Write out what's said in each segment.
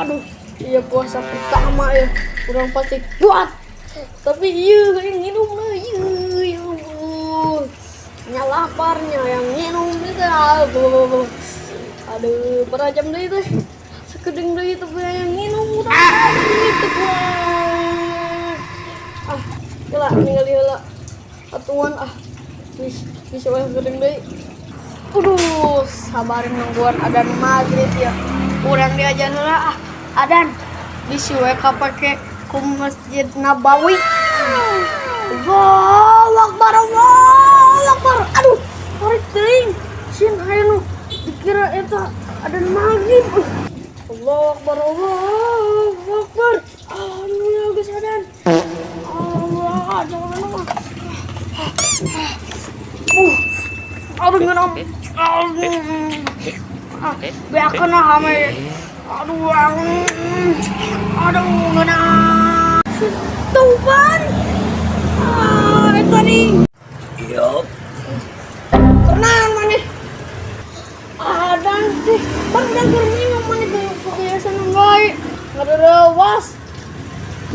Aduh, iya puasa pertama ya, kurang pasti kuat. Tapi iya yang minum lah, iya ya ampun. Nya laparnya yang minum itu, aduh, berapa jam deh itu? Sekedeng deh itu yang minum udah itu kuat. Gila, ninggal heula. Atuan bisa sekedeng deh. Sabarin nungguan adan maghrib ya. Kurang diajar heula adan. Bisi we kapake ku Masjid Nabawi. Allahu Akbar, Allahu Akbar. Aduh, tarik teuing. Sin aya nu dikira eta adan maghrib. Allahu Akbar, Allahu Akbar. Aduh, ya geus adan. Allah, jangan mah. Aduh, ngeunam. Beakeun hame. Aduh, ngeunam. Tuban. Eta nih. Yup. Kenaon maneh? Adan teh, bang dan minum maneh kebiasaan bae. Ngareurewas.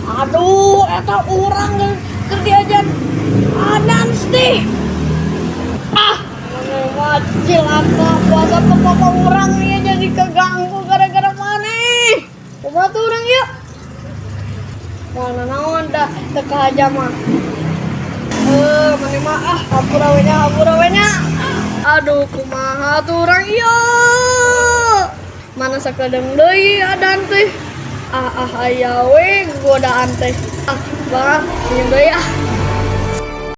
Aduh, eta urang keur diajan adan teh. Wajil apa puasa papa orang nih jadi keganggu gara-gara maneh. Kumaha tuh urang yuk? Mana naon dah teka aja mah. Maneh mah hampura we nya. Aduh, kumaha tuh urang yuk? Mana sakadeng deui adan teh. Aya we godaan teh. Bang, senyum deui